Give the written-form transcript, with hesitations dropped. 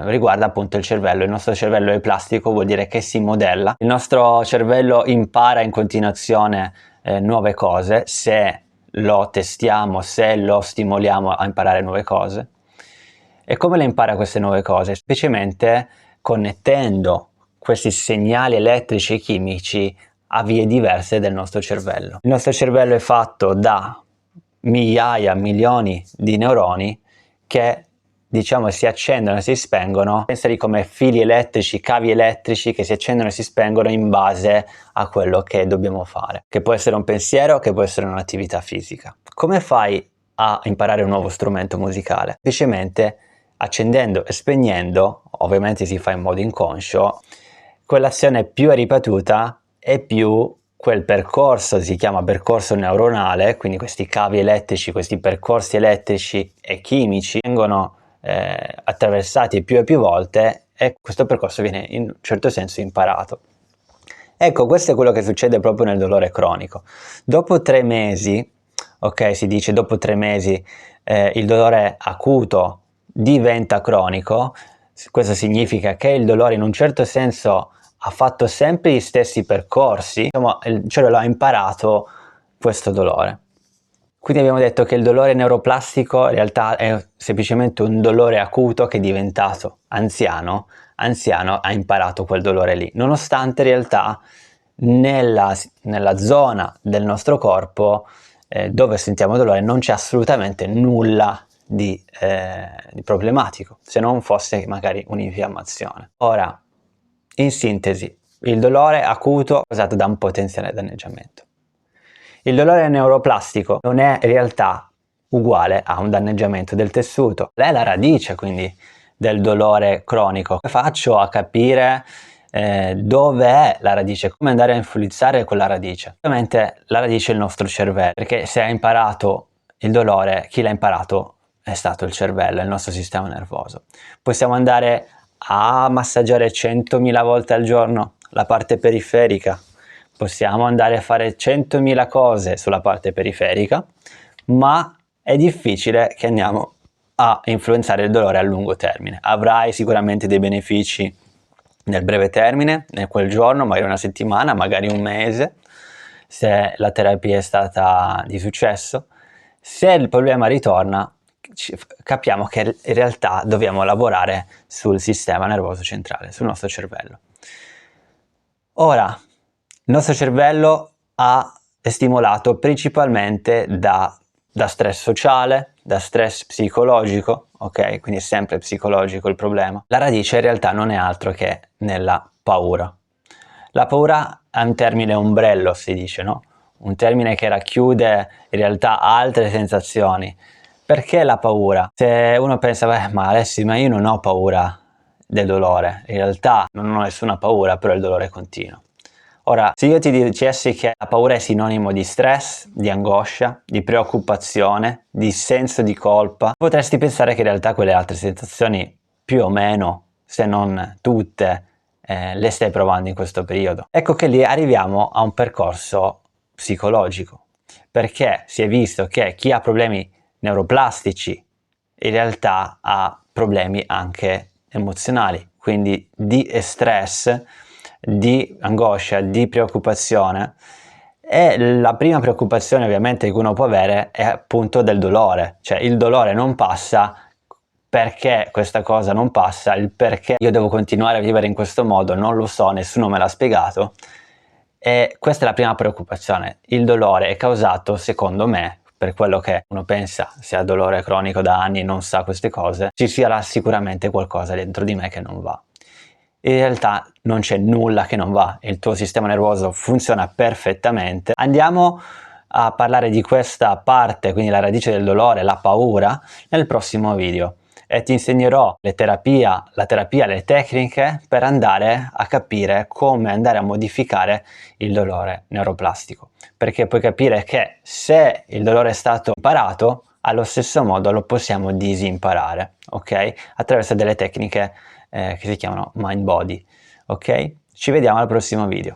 riguarda appunto il cervello. Il nostro cervello è plastico, vuol dire che si modella. Il nostro cervello impara in continuazione nuove cose se lo testiamo, se lo stimoliamo a imparare nuove cose. E come le impara queste nuove cose? Semplicemente connettendo questi segnali elettrici e chimici a vie diverse del nostro cervello. Il nostro cervello è fatto da migliaia, milioni di neuroni che diciamo si accendono e si spengono, pensali come fili elettrici, cavi elettrici che si accendono e si spengono in base a quello che dobbiamo fare, che può essere un pensiero, che può essere un'attività fisica. Come fai a imparare un nuovo strumento musicale? Semplicemente accendendo e spegnendo, ovviamente si fa in modo inconscio, quell'azione più è ripetuta e più quel percorso, si chiama percorso neuronale, quindi questi cavi elettrici, questi percorsi elettrici e chimici vengono attraversati più e più volte e questo percorso viene in un certo senso imparato. Ecco, questo è quello che succede proprio nel dolore cronico. Dopo 3 mesi, ok, si dice dopo 3 mesi il dolore acuto diventa cronico, questo significa che il dolore in un certo senso ha fatto sempre gli stessi percorsi, insomma il cervello ha imparato questo dolore. Quindi abbiamo detto che il dolore neuroplastico in realtà è semplicemente un dolore acuto che è diventato anziano ha imparato quel dolore lì, nonostante in realtà nella zona del nostro corpo dove sentiamo dolore non c'è assolutamente nulla di problematico, se non fosse magari un'infiammazione. Ora, in sintesi, il dolore acuto è causato da un potenziale danneggiamento. Il dolore neuroplastico non è in realtà uguale a un danneggiamento del tessuto, è la radice quindi del dolore cronico. Come faccio a capire dove è la radice, come andare a influenzare quella radice? Ovviamente la radice è il nostro cervello, perché se ha imparato il dolore, chi l'ha imparato è stato il cervello, il nostro sistema nervoso. Possiamo andare a massaggiare 100.000 volte al giorno la parte periferica, possiamo andare a fare 100.000 cose sulla parte periferica, ma è difficile che andiamo a influenzare il dolore a lungo termine. Avrai sicuramente dei benefici nel breve termine, nel quel giorno, magari una settimana, magari un mese, se la terapia è stata di successo. Se il problema ritorna, capiamo che in realtà dobbiamo lavorare sul sistema nervoso centrale, sul nostro cervello. Ora, il nostro cervello è stimolato principalmente da stress sociale, da stress psicologico, ok? Quindi è sempre psicologico il problema. La radice in realtà non è altro che nella paura. La paura è un termine ombrello, si dice, no? Un termine che racchiude in realtà altre sensazioni. Perché la paura? Se uno pensa, beh, ma Alessio, ma io non ho paura del dolore, in realtà non ho nessuna paura, però il dolore continua. Ora, se io ti dicessi che la paura è sinonimo di stress, di angoscia, di preoccupazione, di senso di colpa, potresti pensare che in realtà quelle altre sensazioni, più o meno, se non tutte, le stai provando in questo periodo. Ecco che lì arriviamo a un percorso psicologico, perché si è visto che chi ha problemi neuroplastici in realtà ha problemi anche emozionali, quindi di stress, di angoscia, di preoccupazione. E la prima preoccupazione ovviamente che uno può avere è appunto del dolore, cioè il dolore non passa, perché questa cosa non passa, il perché io devo continuare a vivere in questo modo non lo so, nessuno me l'ha spiegato. E questa è la prima preoccupazione. Il dolore è causato, secondo me, per quello che uno pensa, se ha dolore cronico da anni e non sa queste cose, ci sarà sicuramente qualcosa dentro di me che non va. In realtà non c'è nulla che non va, il tuo sistema nervoso funziona perfettamente. Andiamo a parlare di questa parte, quindi la radice del dolore, la paura, nel prossimo video e ti insegnerò la terapia, le tecniche per andare a capire come andare a modificare il dolore neuroplastico, perché puoi capire che se il dolore è stato imparato, allo stesso modo lo possiamo disimparare, ok? Attraverso delle tecniche che si chiamano mind body, ok? Ci vediamo al prossimo video.